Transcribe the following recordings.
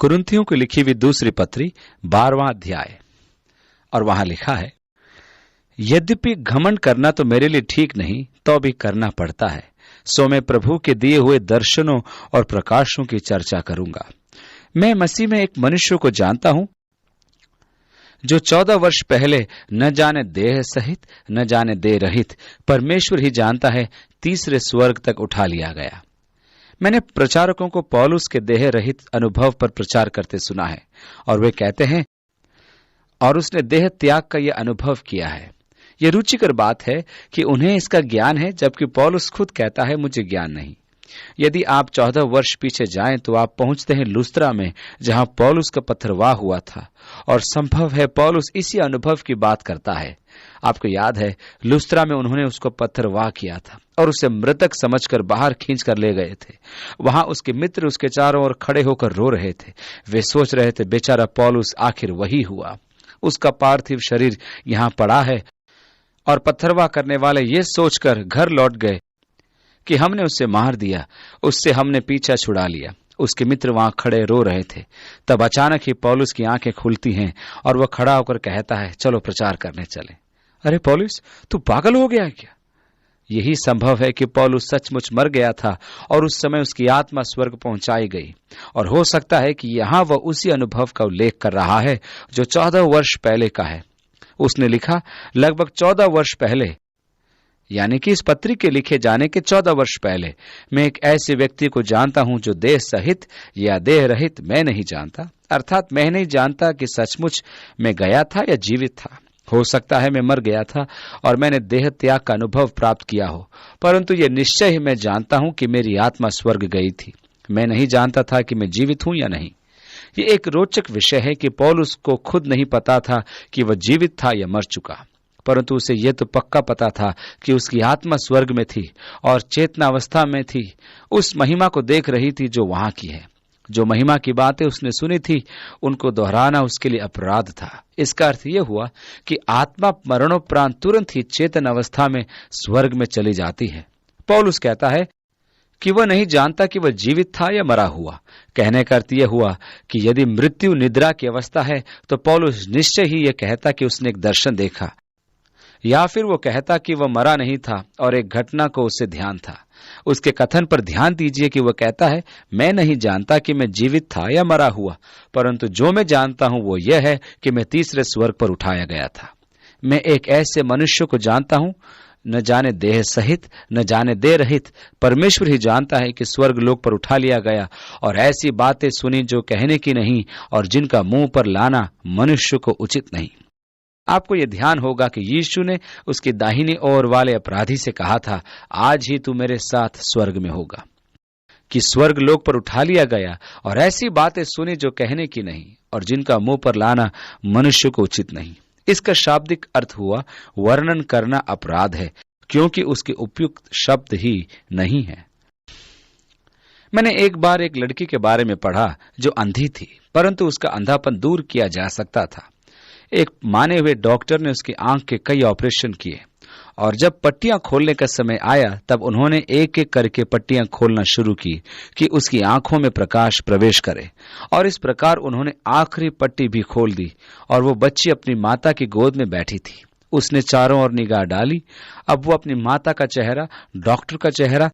कुरिन्थियों को लिखी हुई दूसरी पत्री 12वां अध्याय। और वहां लिखा है, यद्यपि घमंड करना तो मेरे लिए ठीक नहीं, तो भी करना पड़ता है। सो मैं प्रभु के दिए हुए दर्शनों और प्रकाशों की चर्चा करूंगा। मैं मसीह में एक मनुष्य को जानता हूं जो 14 वर्ष पहले न जाने देह सहित न जाने देह रहित परमेश्वर ही जानता है तीसरे स्वर्ग तक उठा लिया गया। मैंने प्रचारकों को पौलुस के देह रहित अनुभव पर प्रचार करते सुना है, और वे कहते हैं और उसने देह त्याग का यह अनुभव किया है। यह रुचिकर बात है कि उन्हें इसका ज्ञान है, जबकि पौलुस खुद कहता है मुझे ज्ञान नहीं। यदि आप 14 वर्ष पीछे जाएं तो आप पहुंचते हैं लुस्त्रा में, जहां पौलुस का पथरवाह हुआ था, और संभव है पौलुस इसी अनुभव की बात करता है। आपको याद है, लुस्त्रा में उन्होंने उसको पथरवाह किया था और उसे मृतक समझकर बाहर खींच कर ले गए थे। वहां उसके मित्र उसके चारों ओर खड़े होकर रो रहे थे। वे सोच रहे थे, बेचारा पौलुस आखिर वही हुआ, उसका पार्थिव शरीर यहां पड़ा है। और पथरवाह करने वाले ये सोचकर घर लौट गए कि हमने उसे मार दिया, उससे हमने पीछा छुड़ा लिया। उसके मित्र वहां खड़े रो रहे थे। तब अचानक ही पौलुस की आंखें खुलती हैं और वह खड़ा होकर कहता है, चलो प्रचार करने चले। अरे पौलुस, तू पागल हो गया क्या? यही संभव है कि पौलुस सचमुच मर गया था और उस समय उसकी आत्मा स्वर्ग पहुंचाई गई, और हो सकता है कि यहां वह उसी अनुभव का उल्लेख कर रहा है जो 14 वर्ष पहले का है। उसने लिखा, लगभग 14 वर्ष पहले, यानी कि इस पत्री के लिखे जाने के 14 वर्ष पहले, मैं एक ऐसे व्यक्ति को जानता हूं जो देह सहित या देह रहित मैं नहीं जानता, अर्थात मैं नहीं जानता कि सचमुच मैं गया था या जीवित था। हो सकता है मैं मर गया था और मैंने देह त्याग का अनुभव प्राप्त किया हो, परंतु यह निश्चय ही मैं जानता हूं कि मेरी आत्मा स्वर्ग गई थी। मैं नहीं जानता था कि मैं जीवित हूं या नहीं। ये एक रोचक विषय है कि पौलुस को खुद नहीं पता था कि वह जीवित था या मर चुका, परंतु उसे यह तो पक्का पता था कि उसकी आत्मा स्वर्ग में थी और चेतनावस्था में थी, उस महिमा को देख रही थी जो वहां की है। जो महिमा की बातें उसने सुनी थी, उनको दोहराना उसके लिए अपराध था। इसका अर्थ यह हुआ कि आत्मा मरणोपरांत तुरंत ही चेतन अवस्था में स्वर्ग में चली जाती है। पौलुस कहता है कि वह नहीं जानता कि वह जीवित था या मरा हुआ। कहने का अर्थ यह हुआ कि यदि मृत्यु निद्रा की अवस्था है तो पौलुस निश्चय ही यह कहता कि उसने एक दर्शन देखा, या फिर वो कहता कि वह मरा नहीं था और एक घटना को उससे ध्यान था। उसके कथन पर ध्यान दीजिए कि वह कहता है, मैं नहीं जानता कि मैं जीवित था या मरा हुआ, परंतु जो मैं जानता हूं वो यह है कि मैं तीसरे स्वर्ग पर उठाया गया था। मैं एक ऐसे मनुष्य को जानता हूं, न जाने देह सहित न जाने देह रहित परमेश्वर ही जानता है कि स्वर्ग लोक पर उठा लिया गया, और ऐसी बातें सुनी जो कहने की नहीं और जिनका मुंह पर लाना मनुष्य को उचित नहीं। आपको यह ध्यान होगा कि यीशु ने उसके दाहिनी ओर वाले अपराधी से कहा था, आज ही तू मेरे साथ स्वर्ग में होगा, कि स्वर्ग लोक पर उठा लिया गया और ऐसी बातें सुनी जो कहने की नहीं और जिनका मुंह पर लाना मनुष्य को उचित नहीं। इसका शाब्दिक अर्थ हुआ, वर्णन करना अपराध है, क्योंकि उसके उपयुक्त शब्द ही नहीं है। मैंने एक बार एक लड़की के बारे में पढ़ा जो अंधी थी, परंतु उसका अंधापन दूर किया जा सकता था। एक माने हुए डॉक्टर ने उसकी आंख के कई ऑपरेशन किए, और जब पट्टियां खोलने का समय आया तब उन्होंने एक एक करके पट्टियां खोलना शुरू की कि उसकी आंखों में प्रकाश प्रवेश करे, और इस प्रकार उन्होंने आखिरी पट्टी भी खोल दी और वो बच्ची अपनी माता की गोद में बैठी थी। उसने चारों ओर निगाह डाली। अब वो अपनी माता का चेहरा, डॉक्टर का चेहरा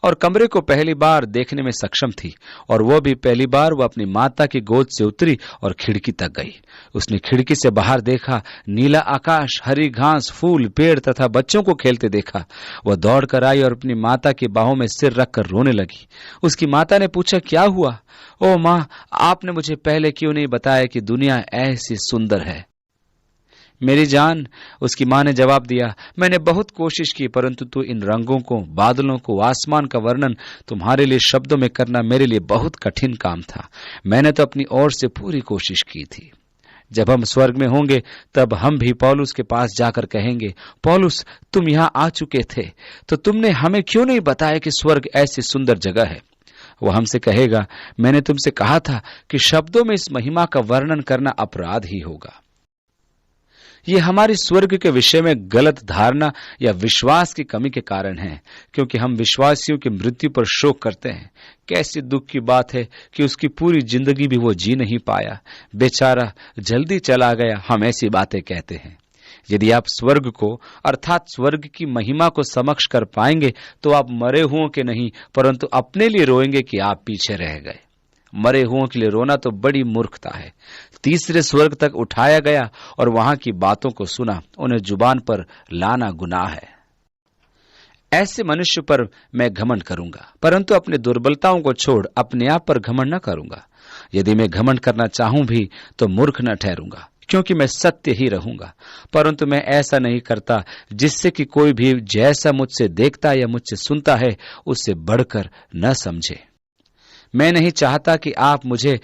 और कमरे को पहली बार देखने में सक्षम थी, और वो भी पहली बार वो अपनी माता की गोद से उतरी और खिड़की तक गई। उसने खिड़की से बाहर देखा, नीला आकाश, हरी घास, फूल, पेड़ तथा बच्चों को खेलते देखा। वह दौड़ कर आई और अपनी माता की बाहों में सिर रखकर रोने लगी। उसकी माता ने पूछा, क्या हुआ? ओ माँ, आपने मुझे पहले क्यों नहीं बताया कि दुनिया ऐसी सुंदर है? मेरी जान, उसकी मां ने जवाब दिया, मैंने बहुत कोशिश की, परंतु तू इन रंगों को, बादलों को, आसमान का वर्णन तुम्हारे लिए शब्दों में करना मेरे लिए बहुत कठिन काम था। मैंने तो अपनी ओर से पूरी कोशिश की थी। जब हम स्वर्ग में होंगे तब हम भी पौलुस के पास जाकर कहेंगे, पौलुस, तुम यहाँ आ चुके थे, तो तुमने हमें क्यों नहीं बताया कि स्वर्ग ऐसी सुंदर जगह है? वह हमसे कहेगा, मैंने तुमसे कहा था कि शब्दों में इस महिमा का वर्णन करना अपराध ही होगा। ये हमारी स्वर्ग के विषय में गलत धारणा या विश्वास की कमी के कारण है, क्योंकि हम विश्वासियों की मृत्यु पर शोक करते हैं। कैसी दुख की बात है कि उसकी पूरी जिंदगी भी वो जी नहीं पाया, बेचारा जल्दी चला गया, हम ऐसी बातें कहते हैं। यदि आप स्वर्ग को अर्थात स्वर्ग की महिमा को समक्ष कर पाएंगे तो आप मरे हुओं के नहीं परंतु अपने लिए रोएंगे कि आप पीछे रह गए। मरे हुओं के लिए रोना तो बड़ी मूर्खता है। तीसरे स्वर्ग तक उठाया गया और वहां की बातों को सुना, उन्हें जुबान पर लाना गुनाह है। ऐसे मनुष्य पर मैं घमंड करूंगा, परंतु अपनी दुर्बलताओं को छोड़ अपने आप पर घमंड न करूंगा। यदि मैं घमंड करना चाहूं भी तो मूर्ख न ठहरूंगा, क्योंकि मैं सत्य ही रहूंगा। परंतु मैं ऐसा नहीं करता जिससे कि कोई भी जैसा मुझसे देखता या मुझसे सुनता है उससे बढ़कर न समझे। मैं नहीं चाहता कि आप मुझे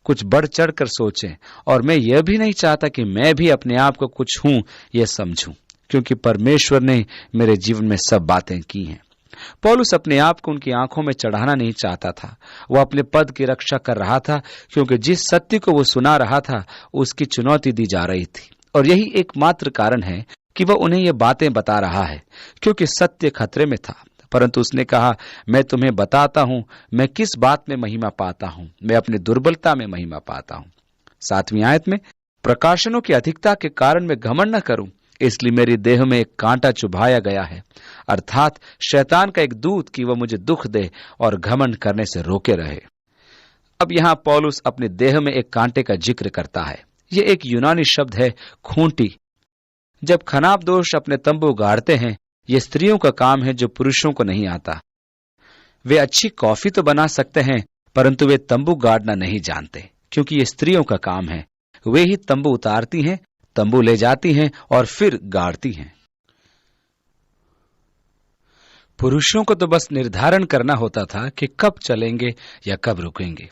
कुछ बढ़ चढ़ कर सोचें, और मैं यह भी नहीं चाहता कि मैं भी अपने आप को कुछ हूं यह समझूं, क्योंकि परमेश्वर ने मेरे जीवन में सब बातें की हैं। पौलुस अपने आप को उनकी आंखों में चढ़ाना नहीं चाहता था। वह अपने पद की रक्षा कर रहा था, क्योंकि जिस सत्य को वो सुना रहा था उसकी चुनौती दी जा रही थी, और यही एकमात्र कारण है कि वह उन्हें ये बातें बता रहा है, क्योंकि सत्य खतरे में था। परंतु उसने कहा, मैं तुम्हें बताता हूं मैं किस बात में महिमा पाता हूं, मैं अपनी दुर्बलता में महिमा पाता हूं। 7वीं आयत में, प्रकाशनों की अधिकता के कारण मैं घमंड न करूं, इसलिए मेरी देह में एक कांटा चुभाया गया है, अर्थात शैतान का एक दूत कि वह मुझे दुख दे और घमंड करने से रोके रहे। अब यहां पौलुस अपने देह में एक कांटे का जिक्र करता है। यह एक यूनानी शब्द है, खूंटी। जब खनाबदोश अपने तंबू गाड़ते हैं, यह स्त्रियों का काम है जो पुरुषों को नहीं आता। वे अच्छी कॉफी तो बना सकते हैं, परंतु वे तंबू गाड़ना नहीं जानते, क्योंकि यह स्त्रियों का काम है। वे ही तंबू उतारती हैं, तंबू ले जाती हैं और फिर गाड़ती हैं। पुरुषों को तो बस निर्धारण करना होता था कि कब चलेंगे या कब रुकेंगे।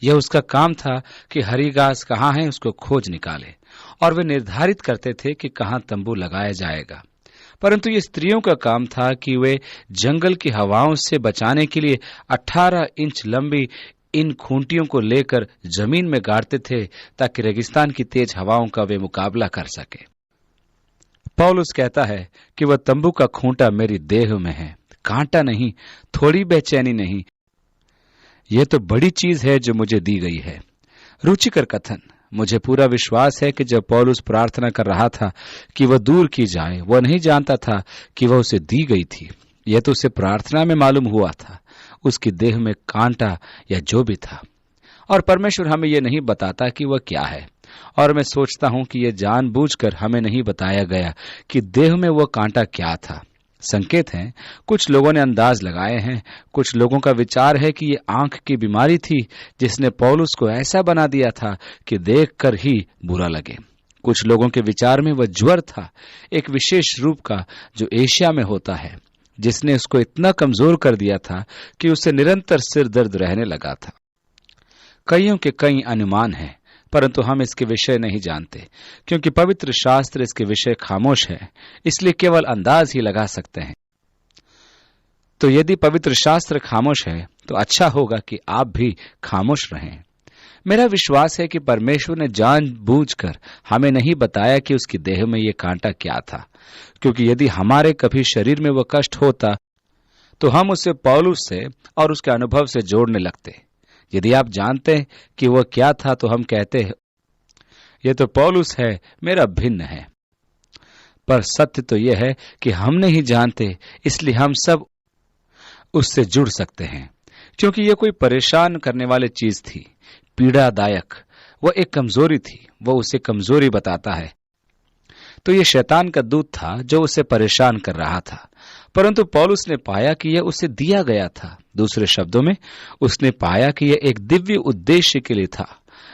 यह उसका काम था कि हरी घास कहाँ है उसको खोज निकाले, और वे निर्धारित करते थे कि कहाँ तंबू लगाया जाएगा। परंतु ये स्त्रियों का काम था कि वे जंगल की हवाओं से बचाने के लिए 18 इंच लंबी इन खूंटियों को लेकर जमीन में गाड़ते थे, ताकि रेगिस्तान की तेज हवाओं का वे मुकाबला कर सके। पौलुस कहता है कि वह तंबू का खूंटा मेरी देह में है, कांटा नहीं, थोड़ी बेचैनी नहीं, यह तो बड़ी चीज है जो मुझे दी गई है। रुचिकर कथन। मुझे पूरा विश्वास है कि जब पौलुस प्रार्थना कर रहा था कि वह दूर की जाए, वह नहीं जानता था कि वह उसे दी गई थी। यह तो उसे प्रार्थना में मालूम हुआ था, उसकी देह में कांटा या जो भी था, और परमेश्वर हमें यह नहीं बताता कि वह क्या है। और मैं सोचता हूं कि यह जानबूझकर हमें नहीं बताया गया कि देह में वह कांटा क्या था। संकेत हैं, कुछ लोगों ने अंदाज लगाए हैं। कुछ लोगों का विचार है कि यह आंख की बीमारी थी जिसने पौलुस को ऐसा बना दिया था कि देखकर ही बुरा लगे। कुछ लोगों के विचार में वह ज्वर था, एक विशेष रूप का जो एशिया में होता है, जिसने उसको इतना कमजोर कर दिया था कि उसे निरंतर सिर दर्द रहने लगा था। कईयों के कई अनुमान हैं, परंतु हम इसके विषय नहीं जानते, क्योंकि पवित्र शास्त्र इसके विषय खामोश है, इसलिए केवल अंदाज ही लगा सकते हैं। तो यदि पवित्र शास्त्र खामोश है तो अच्छा होगा कि आप भी खामोश रहें। मेरा विश्वास है कि परमेश्वर ने जानबूझकर हमें नहीं बताया कि उसकी देह में यह कांटा क्या था, क्योंकि यदि हमारे कभी शरीर में वह कष्ट होता तो हम उसे पौलुस से और उसके अनुभव से जोड़ने लगते। यदि आप जानते हैं कि वह क्या था तो हम कहते हैं यह तो पौलुस है, मेरा भिन्न है। पर सत्य तो यह है कि हम नहीं जानते, इसलिए हम सब उससे जुड़ सकते हैं, क्योंकि यह कोई परेशान करने वाली चीज थी, पीड़ादायक। वह एक कमजोरी थी, वह उसे कमजोरी बताता है। तो यह शैतान का दूत था जो उसे परेशान कर रहा था, परंतु पौलुस ने पाया कि यह उसे दिया गया था। दूसरे शब्दों में, उसने पाया कि यह एक दिव्य उद्देश्य के लिए था।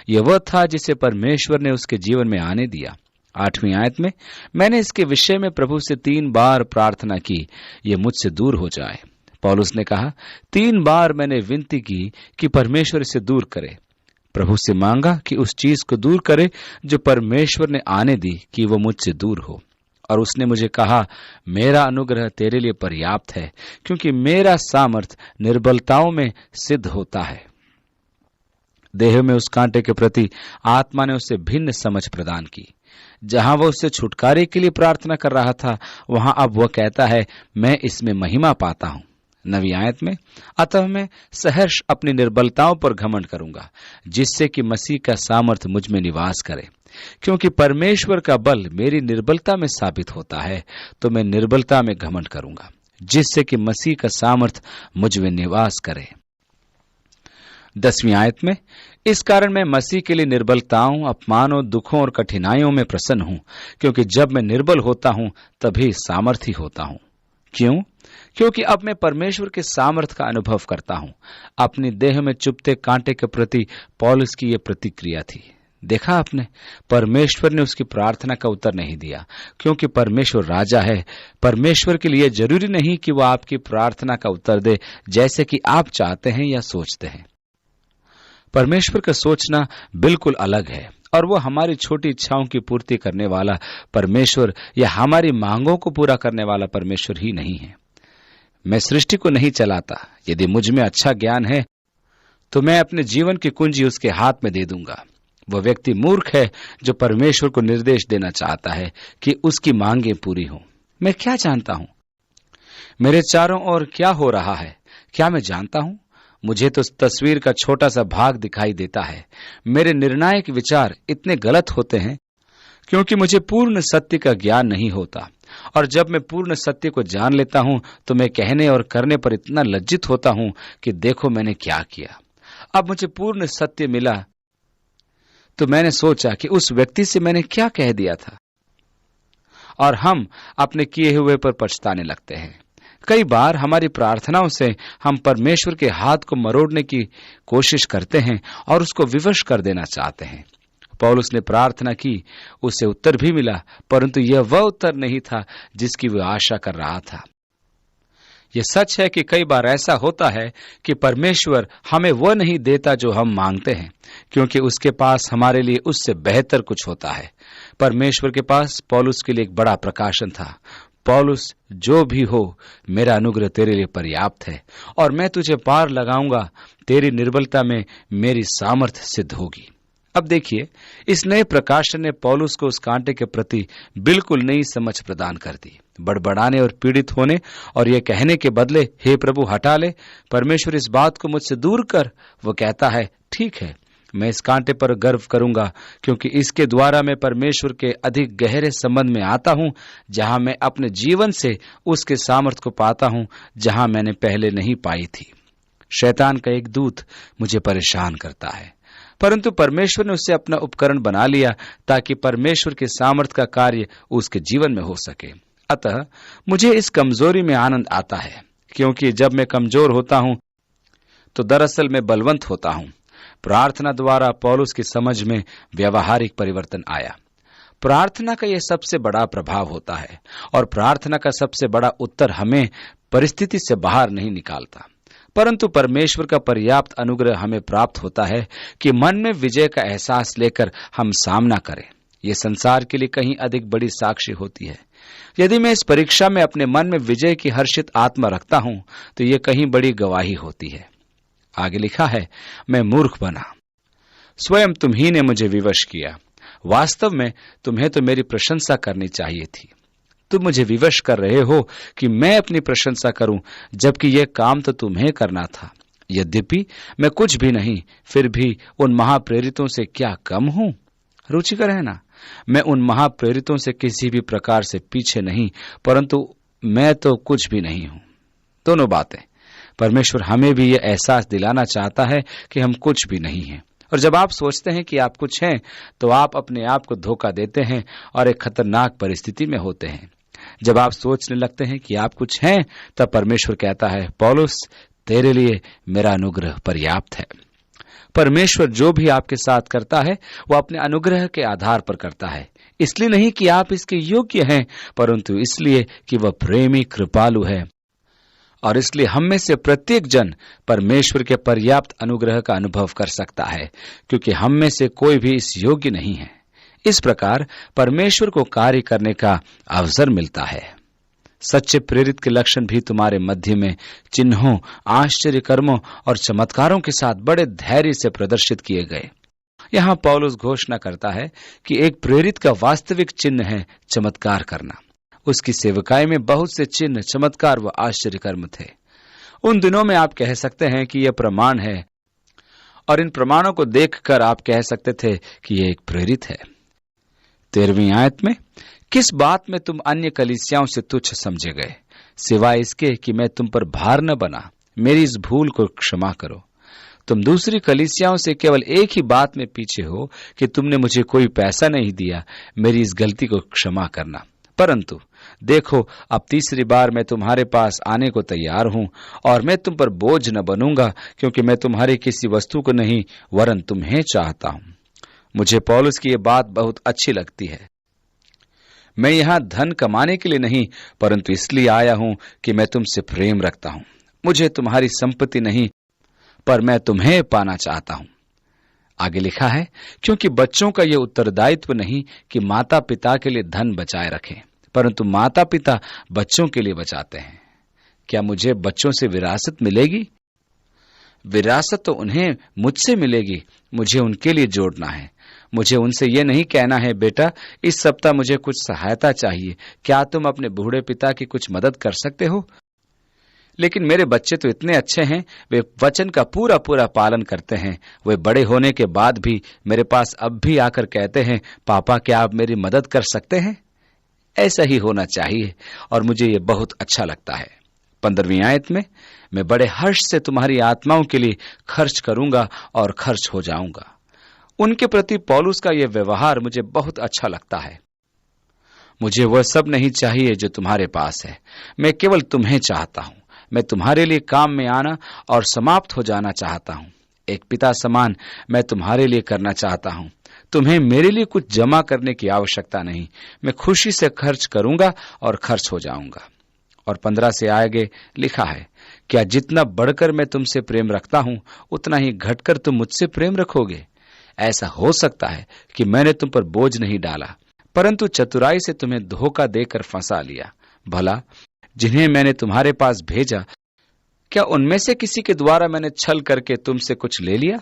यह वह था जिसे परमेश्वर ने उसके जीवन में आने दिया। 8वीं आयत में, मैंने इसके विषय में प्रभु से 3 बार प्रार्थना की, यह मुझसे दूर हो जाए। पौलुस ने कहा, 3 बार मैंने विनती की कि परमेश्वर इसे दूर करे। प्रभु से मांगा कि उस चीज को दूर करे जो परमेश्वर ने आने दी कि वो मुझसे दूर हो। और उसने मुझे कहा, मेरा अनुग्रह तेरे लिए पर्याप्त है, क्योंकि मेरा सामर्थ निर्बलताओं में सिद्ध होता है। देह में उस कांटे के प्रति आत्मा ने उसे भिन्न समझ प्रदान की। जहां वह उससे छुटकारे के लिए प्रार्थना कर रहा था, वहां अब वह कहता है, मैं इसमें महिमा पाता हूं। 9वीं आयत में, अतः मैं सहर्ष अपनी निर्बलताओं पर घमंड करूंगा, जिससे कि मसीह का सामर्थ मुझ में निवास करे। क्योंकि परमेश्वर का बल मेरी निर्बलता में साबित होता है, तो मैं निर्बलता में घमंड करूंगा, जिससे कि मसीह का सामर्थ मुझ में निवास करे। 10वीं आयत में, इस कारण मैं मसीह के लिए निर्बलताओं, अपमानों, दुखों और कठिनाइयों में प्रसन्न हूं, क्योंकि जब मैं निर्बल होता हूं तभी सामर्थी होता हूं। क्यों? क्योंकि अब मैं परमेश्वर के सामर्थ का अनुभव करता हूं। अपनी देह में चुभते कांटे के प्रति पौलुस की यह प्रतिक्रिया थी। देखा आपने, परमेश्वर ने उसकी प्रार्थना का उत्तर नहीं दिया, क्योंकि परमेश्वर राजा है। परमेश्वर के लिए जरूरी नहीं कि वह आपकी प्रार्थना का उत्तर दे जैसे कि आप चाहते हैं या सोचते हैं। परमेश्वर का सोचना बिल्कुल अलग है, और वो हमारी छोटी इच्छाओं की पूर्ति करने वाला परमेश्वर या हमारी मांगों को पूरा करने वाला परमेश्वर ही नहीं है। मैं सृष्टि को नहीं चलाता। यदि मुझ में अच्छा ज्ञान है तो मैं अपने जीवन की कुंजी उसके हाथ में दे दूंगा। वह व्यक्ति मूर्ख है जो परमेश्वर को निर्देश देना चाहता है कि उसकी मांगें पूरी हों। मैं क्या जानता हूं? मेरे चारों ओर क्या हो रहा है, क्या मैं जानता हूं? मुझे तो तस्वीर का छोटा सा भाग दिखाई देता है। मेरे निर्णायक विचार इतने गलत होते हैं क्योंकि मुझे पूर्ण सत्य का ज्ञान नहीं होता, और जब मैं पूर्ण सत्य को जान लेता हूं तो मैं कहने और करने पर इतना लज्जित होता हूं कि देखो मैंने क्या किया। अब मुझे पूर्ण सत्य मिला तो मैंने सोचा कि उस व्यक्ति से मैंने क्या कह दिया था, और हम अपने किए हुए पर पछताने लगते हैं। कई बार हमारी प्रार्थनाओं से हम परमेश्वर के हाथ को मरोड़ने की कोशिश करते हैं और उसको विवश कर देना चाहते हैं। पौलुस ने प्रार्थना की, उसे उत्तर भी मिला, परंतु यह वह उत्तर नहीं था जिसकी वह आशा कर रहा था। यह सच है कि कई बार ऐसा होता है कि परमेश्वर हमें वह नहीं देता जो हम मांगते हैं, क्योंकि उसके पास हमारे लिए उससे बेहतर कुछ होता है। परमेश्वर के पास पौलुस के लिए एक बड़ा प्रकाशन था। पौलुस, जो भी हो, मेरा अनुग्रह तेरे लिए पर्याप्त है, और मैं तुझे पार लगाऊंगा। तेरी निर्बलता में मेरी सामर्थ्य सिद्ध होगी। अब देखिए, इस नए प्रकाशन ने पौलुस को उस कांटे के प्रति बिल्कुल नई समझ प्रदान कर दी। बड़बड़ाने और पीड़ित होने और यह कहने के बदले, हे प्रभु हटा ले, परमेश्वर इस बात को मुझसे दूर कर, वो कहता है, ठीक है, मैं इस कांटे पर गर्व करूंगा, क्योंकि इसके द्वारा मैं परमेश्वर के अधिक गहरे संबंध में आता हूं, जहां मैं अपने जीवन से उसके सामर्थ्य को पाता हूं, जहां मैंने पहले नहीं पाई थी। शैतान का एक दूत मुझे परेशान करता है, परंतु परमेश्वर ने उसे अपना उपकरण बना लिया ताकि परमेश्वर के सामर्थ्य का कार्य उसके जीवन में हो सके। अतः मुझे इस कमजोरी में आनंद आता है, क्योंकि जब मैं कमजोर होता हूं तो दरअसल मैं बलवंत होता हूं। प्रार्थना द्वारा पौलुस की समझ में व्यावहारिक परिवर्तन आया। प्रार्थना का यह सबसे बड़ा प्रभाव होता है, और प्रार्थना का सबसे बड़ा उत्तर हमें परिस्थिति से बाहर नहीं निकालता, परंतु परमेश्वर का पर्याप्त अनुग्रह हमें प्राप्त होता है कि मन में विजय का एहसास लेकर हम सामना करें। यह संसार के लिए कहीं अधिक बड़ी साक्षी होती है। यदि मैं इस परीक्षा में अपने मन में विजय की हर्षित आत्मा रखता हूं तो यह कहीं बड़ी गवाही होती है। आगे लिखा है, मैं मूर्ख बना, स्वयं तुम्ही ने मुझे विवश किया। वास्तव में तुम्हें तो मेरी प्रशंसा करनी चाहिए थी। तुम मुझे विवश कर रहे हो कि मैं अपनी प्रशंसा करूं, जबकि यह काम तो तुम्हें करना था। यद्यपि मैं कुछ भी नहीं, फिर भी उन महाप्रेरितों से क्या कम हूं? रुचिकर है ना? मैं उन महाप्रेरितों से किसी भी प्रकार से पीछे नहीं, परंतु मैं तो कुछ भी नहीं हूं। दोनों बातें। परमेश्वर हमें भी यह एहसास दिलाना चाहता है कि हम कुछ भी नहीं हैं, और जब आप सोचते हैं कि आप कुछ हैं तो आप अपने आप को धोखा देते हैं और एक खतरनाक परिस्थिति में होते हैं। जब आप सोचने लगते हैं कि आप कुछ हैं, तब परमेश्वर कहता है, पौलुस, तेरे लिए मेरा अनुग्रह पर्याप्त है। परमेश्वर जो भी आपके साथ करता है वह अपने अनुग्रह के आधार पर करता है, इसलिए नहीं कि आप इसके योग्य हैं, परंतु इसलिए कि वह प्रेमी कृपालु है। और इसलिए हम में से प्रत्येक जन परमेश्वर के पर्याप्त अनुग्रह का अनुभव कर सकता है, क्योंकि हम में से कोई भी इस योग्य नहीं है। इस प्रकार परमेश्वर को कार्य करने का अवसर मिलता है। सच्चे प्रेरित के लक्षण भी तुम्हारे मध्य में चिन्हों, आश्चर्य कर्मों और चमत्कारों के साथ बड़े धैर्य से प्रदर्शित किए गए। यहाँ पौलुस घोषणा करता है कि एक प्रेरित का वास्तविक चिन्ह है चमत्कार करना। उसकी सेवकाई में बहुत से चिन्ह, चमत्कार व आश्चर्य कर्म थे। उन दिनों में आप कह सकते हैं कि यह प्रमाण है, और इन प्रमाणों को देखकर आप कह सकते थे कि यह एक प्रेरित है। 13वीं आयत में, किस बात में तुम अन्य कलीसियाओं से तुच्छ समझे गए, सिवाय इसके कि मैं तुम पर भार न बना, मेरी इस भूल को क्षमा करो। तुम दूसरी कलीसियाओं से केवल एक ही बात में पीछे हो कि तुमने मुझे कोई पैसा नहीं दिया, मेरी इस गलती को क्षमा करना। परंतु देखो, अब तीसरी बार मैं तुम्हारे पास आने को तैयार हूं, और मैं तुम पर बोझ न बनूंगा, क्योंकि मैं तुम्हारी किसी वस्तु को नहीं वरन तुम्हें चाहता हूं। मुझे पौलुस की यह बात बहुत अच्छी लगती है। मैं यहां धन कमाने के लिए नहीं, परंतु इसलिए आया हूं कि मैं तुमसे प्रेम रखता हूं। मुझे तुम्हारी संपत्ति नहीं, पर मैं तुम्हें पाना चाहता हूं। आगे लिखा है, क्योंकि बच्चों का यह उत्तरदायित्व नहीं कि माता पिता के लिए धन बचाए रखें, परंतु माता पिता बच्चों के लिए बचाते हैं। क्या मुझे बच्चों से विरासत मिलेगी? विरासत तो उन्हें मुझसे मिलेगी, मुझे उनके लिए जोड़ना है। मुझे उनसे यह नहीं कहना है, बेटा इस सप्ताह मुझे कुछ सहायता चाहिए, क्या तुम अपने बूढ़े पिता की कुछ मदद कर सकते हो? लेकिन मेरे बच्चे तो इतने अच्छे हैं, वे वचन का पूरा पूरा पालन करते हैं। वे बड़े होने के बाद भी मेरे पास अब भी आकर कहते हैं, पापा क्या आप मेरी मदद कर सकते हैं? ऐसा ही होना चाहिए, और मुझे ये बहुत अच्छा लगता है। 15वीं आयत में, मैं बड़े हर्ष से तुम्हारी आत्माओं के लिए खर्च करूंगा और खर्च हो जाऊंगा। उनके प्रति पौलुस का यह व्यवहार मुझे बहुत अच्छा लगता है। मुझे वह सब नहीं चाहिए जो तुम्हारे पास है, मैं केवल तुम्हें चाहता हूं। मैं तुम्हारे लिए काम में आना और समाप्त हो जाना चाहता हूं। एक पिता समान मैं तुम्हारे लिए करना चाहता हूं। तुम्हें मेरे लिए कुछ जमा करने की आवश्यकता नहीं, मैं खुशी से खर्च करूंगा और खर्च हो जाऊंगा। और 15 से आगे लिखा है, क्या जितना बढ़कर मैं तुमसे प्रेम रखता हूं, उतना ही घटकर तुम मुझसे प्रेम रखोगे? ऐसा हो सकता है कि मैंने तुम पर बोझ नहीं डाला, परंतु चतुराई से तुम्हें धोखा देकर फंसा लिया। भला जिन्हें मैंने तुम्हारे पास भेजा, क्या उनमें से किसी के द्वारा मैंने छल करके तुमसे कुछ ले लिया?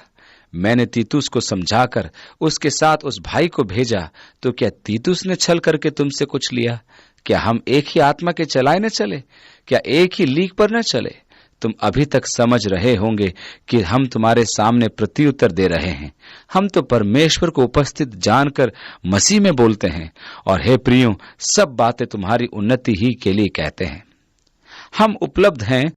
मैंने तीतुस को समझाकर उसके साथ उस भाई को भेजा, तो क्या तीतुस ने छल करके तुमसे कुछ लिया? क्या हम एक ही आत्मा के चलाए न चले? क्या एक ही लीक पर न चले? तुम अभी तक समझ रहे होंगे कि हम तुम्हारे सामने प्रत्युत्तर दे रहे हैं। हम तो परमेश्वर को उपस्थित जानकर मसीह में बोलते हैं, और हे प्रियो, सब बातें तुम्हारी उन्नति ही के लिए कहते हैं। हम उपलब्ध हैं,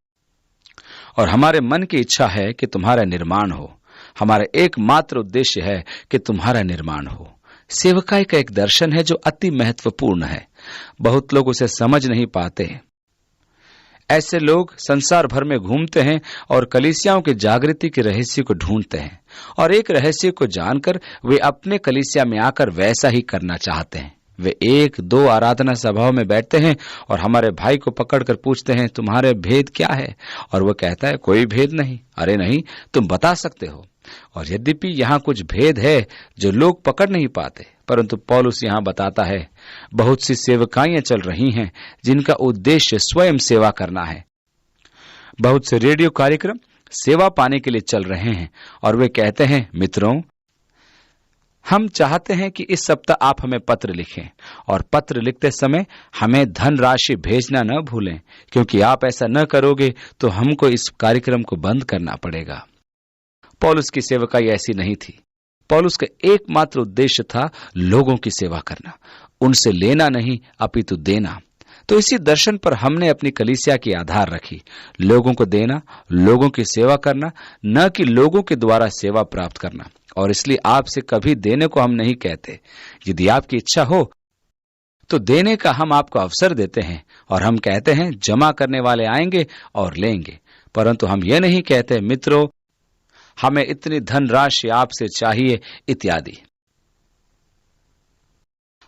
और हमारे मन की इच्छा है कि तुम्हारा निर्माण हो। हमारा एकमात्र उद्देश्य है कि तुम्हारा निर्माण हो। सेवकाई का एक दर्शन है जो अति महत्वपूर्ण है। बहुत लोग उसे समझ नहीं पाते। ऐसे लोग संसार भर में घूमते हैं और कलीसियाओं की जागृति के रहस्य को ढूंढते हैं, और एक रहस्य को जानकर वे अपने कलीसिया में आकर वैसा ही करना चाहते हैं। वे 1-2 आराधना सभाओं में बैठते हैं और हमारे भाई को पकड़कर पूछते हैं, तुम्हारे भेद क्या है? और वो कहता है, कोई भेद नहीं। अरे नहीं, तुम बता सकते हो। और यद्यपि यहाँ कुछ भेद है जो लोग पकड़ नहीं पाते, परंतु पौलुस यहाँ बताता है, बहुत सी सेवकाइयां चल रही हैं जिनका उद्देश्य स्वयं सेवा करना है। बहुत से रेडियो कार्यक्रम सेवा पाने के लिए चल रहे हैं, और वे कहते हैं, मित्रों हम चाहते हैं कि इस सप्ताह आप हमें पत्र लिखें, और पत्र लिखते समय हमें धनराशि भेजना न भूलें, क्योंकि आप ऐसा न करोगे तो हमको इस कार्यक्रम को बंद करना पड़ेगा। पौलुस की सेवकाई ऐसी नहीं थी। पौलुस का एकमात्र उद्देश्य था लोगों की सेवा करना, उनसे लेना नहीं अपितु देना। तो इसी दर्शन पर हमने अपनी कलीसिया की आधार रखी, लोगों को देना, लोगों की सेवा करना, न कि लोगों के द्वारा सेवा प्राप्त करना। और इसलिए आपसे कभी देने को हम नहीं कहते। यदि आपकी इच्छा हो तो देने का हम आपको अवसर देते हैं, और हम कहते हैं जमा करने वाले आएंगे और लेंगे, परंतु हम ये नहीं कहते, मित्रों हमें इतनी धनराशि आपसे चाहिए इत्यादि।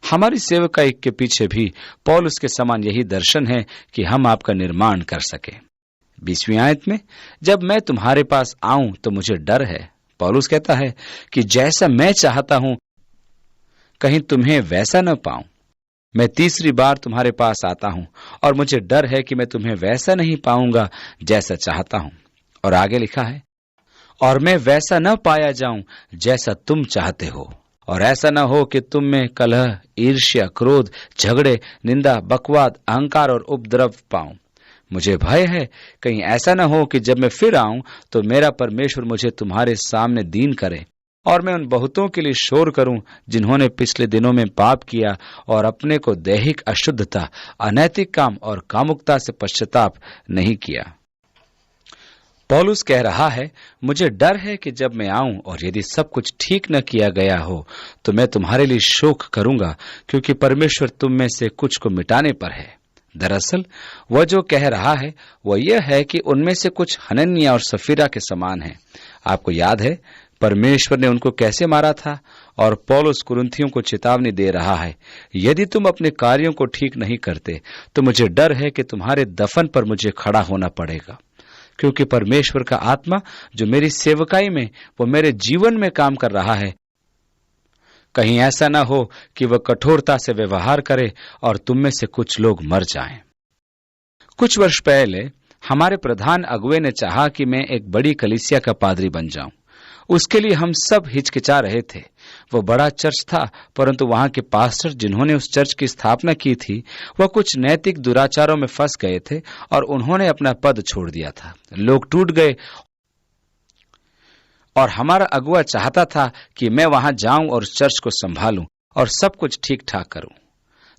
हमारी सेवकाई के पीछे भी पौलुस के समान यही दर्शन है कि हम आपका निर्माण कर सके। 20वीं आयत में, जब मैं तुम्हारे पास आऊं तो मुझे डर है। पौलुस कहता है कि जैसा मैं चाहता हूं कहीं तुम्हें वैसा न पाऊं। मैं तीसरी बार तुम्हारे पास आता हूं और मुझे डर है कि मैं तुम्हें वैसा नहीं पाऊंगा जैसा चाहता हूं। और आगे लिखा है, और मैं वैसा न पाया जाऊं जैसा तुम चाहते हो, और ऐसा न हो कि तुम में कलह, ईर्ष्या, क्रोध, झगड़े, निंदा, बकवाद, अहंकार और उपद्रव पाऊं। मुझे भय है कहीं ऐसा न हो कि जब मैं फिर आऊं तो मेरा परमेश्वर मुझे तुम्हारे सामने दीन करे और मैं उन बहुतों के लिए शोर करूं जिन्होंने पिछले दिनों में पाप किया और अपने को दैहिक अशुद्धता, अनैतिक काम और कामुकता से पश्चाताप नहीं किया। पौलुस कह रहा है, मुझे डर है कि जब मैं आऊं और यदि सब कुछ ठीक न किया गया हो तो मैं तुम्हारे लिए शोक करूंगा, क्योंकि परमेश्वर तुम में से कुछ को मिटाने पर है। दरअसल वह जो कह रहा है वह यह है कि उनमें से कुछ हनन्याह और सफीरा के समान है। आपको याद है परमेश्वर ने उनको कैसे मारा था, और पौलुस कुरिन्थियों को चेतावनी दे रहा है, यदि तुम अपने कार्यों को ठीक नहीं करते तो मुझे डर है कि तुम्हारे दफन पर मुझे खड़ा होना पड़ेगा, क्योंकि परमेश्वर का आत्मा जो मेरी सेवकाई में, वो मेरे जीवन में काम कर रहा है। कहीं ऐसा ना हो कि वह कठोरता से व्यवहार करे और तुम में से कुछ लोग मर जाएं। कुछ वर्ष पहले हमारे प्रधान अगुवे ने चाहा कि मैं एक बड़ी कलीसिया का पादरी बन जाऊं। उसके लिए हम सब हिचकिचा रहे थे। वो बड़ा चर्च था, परंतु वहां के पास्टर जिन्होंने उस चर्च की स्थापना की थी वह कुछ नैतिक दुराचारों में फंस गए थे और उन्होंने अपना पद छोड़ दिया था। लोग टूट गए और हमारा अगुवा चाहता था कि मैं वहां जाऊं और चर्च को संभालूं और सब कुछ ठीक ठाक करूं।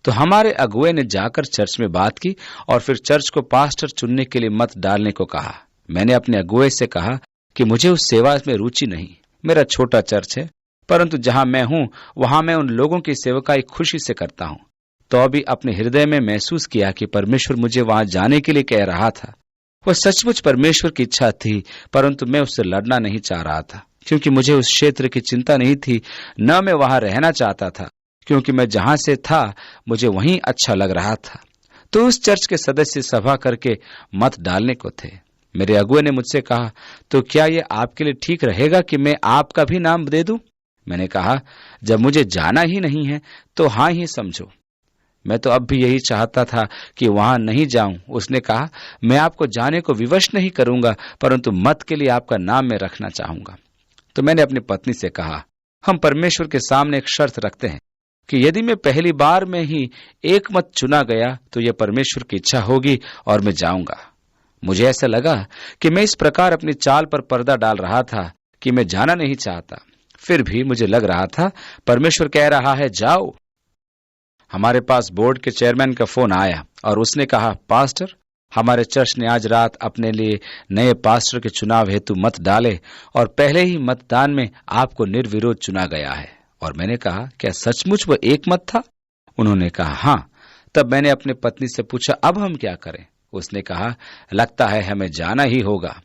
तो हमारे अगुवे ने जाकर चर्च में बात की और फिर चर्च को पास्टर चुनने के लिए मत डालने को कहा। मैंने अपने अगुवे से कहा कि मुझे उस सेवा में रुचि नहीं। मेरा छोटा चर्च है, परंतु जहां मैं हूं वहां मैं उन लोगों की सेवकाई खुशी से करता हूं। तो अभी अपने हृदय में महसूस किया कि परमेश्वर मुझे वहां जाने के लिए कह रहा था। वह सचमुच परमेश्वर की इच्छा थी, परंतु मैं उससे लड़ना नहीं चाह रहा था, क्योंकि मुझे उस क्षेत्र की चिंता नहीं थी। न मैं वहां रहना चाहता था, क्योंकि मैं जहां से था मुझे वहीं अच्छा लग रहा था। तो उस चर्च के सदस्य सभा करके मत डालने को थे। मेरे अगुवे ने मुझसे कहा, तो क्या ये आपके लिए ठीक रहेगा कि मैं आपका भी नाम दे दूं? मैंने कहा, जब मुझे जाना ही नहीं है तो हाँ ही समझो। मैं तो अब भी यही चाहता था कि वहां नहीं जाऊं। उसने कहा, मैं आपको जाने को विवश नहीं करूंगा, परंतु मत के लिए आपका नाम मैं रखना चाहूंगा। तो मैंने अपनी पत्नी से कहा, हम परमेश्वर के सामने एक शर्त रखते हैं कि यदि मैं पहली बार में ही एक मत चुना गया तो यह परमेश्वर की इच्छा होगी और मैं जाऊंगा। मुझे ऐसा लगा कि मैं इस प्रकार अपनी चाल पर पर्दा डाल रहा था कि मैं जाना नहीं चाहता। फिर भी मुझे लग रहा था परमेश्वर कह रहा है, जाओ। हमारे पास बोर्ड के चेयरमैन का फोन आया और उसने कहा, पास्टर, हमारे चर्च ने आज रात अपने लिए नए पास्टर के चुनाव हेतु मत डाले और पहले ही मतदान में आपको निर्विरोध चुना गया है। और मैंने कहा, क्या सचमुच वो एक मत था? उन्होंने कहा, हाँ। तब मैंने अपने पत्नी से पूछा, अब हम क्या करें? उसने कहा, लगता है हमें जाना ही होगा।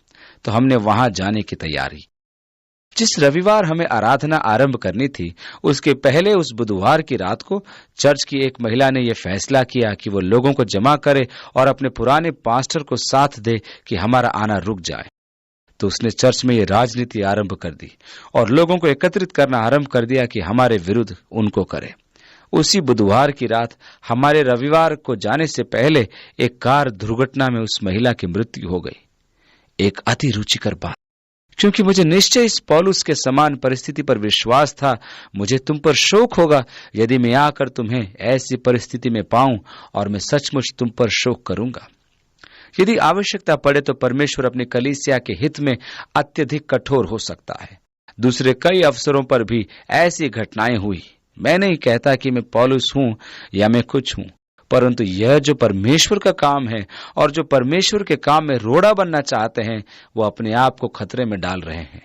तो हमने वहां जाने की तैयारी। जिस रविवार हमें आराधना आरंभ करनी थी, उसके पहले उस बुधवार की रात को चर्च की एक महिला ने यह फैसला किया कि वो लोगों को जमा करे और अपने पुराने पास्टर को साथ दे कि हमारा आना रुक जाए। तो उसने चर्च में ये राजनीति आरंभ कर दी और लोगों को एकत्रित करना आरंभ कर दिया कि हमारे विरुद्ध उनको करे। उसी बुधवार की रात हमारे रविवार को जाने से पहले एक कार दुर्घटना में उस महिला की मृत्यु हो गई। एक अति रुचिकर बात, क्योंकि मुझे निश्चय इस पौलुस के समान परिस्थिति पर विश्वास था। मुझे तुम पर शोक होगा यदि मैं आकर तुम्हें ऐसी परिस्थिति में पाऊं, और मैं सचमुच तुम पर शोक करूंगा। यदि आवश्यकता पड़े तो परमेश्वर अपनी कलीसिया के हित में अत्यधिक कठोर हो सकता है। दूसरे कई अवसरों पर भी ऐसी घटनाएं हुई। मैं नहीं कहता कि मैं पौलुस हूं या मैं कुछ हूं, परंतु यह जो परमेश्वर का काम है और जो परमेश्वर के काम में रोड़ा बनना चाहते हैं, वो अपने आप को खतरे में डाल रहे हैं।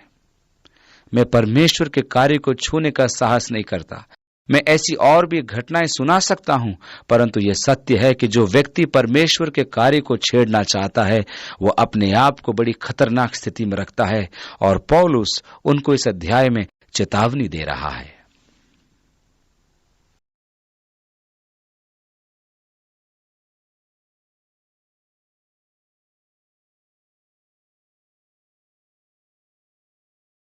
मैं परमेश्वर के कार्य को छूने का साहस नहीं करता। मैं ऐसी और भी घटनाएं सुना सकता हूं, परंतु यह सत्य है कि जो व्यक्ति परमेश्वर के कार्य को छेड़ना चाहता है वो अपने आप को बड़ी खतरनाक स्थिति में रखता है, और पौलुस उनको इस अध्याय में चेतावनी दे रहा है।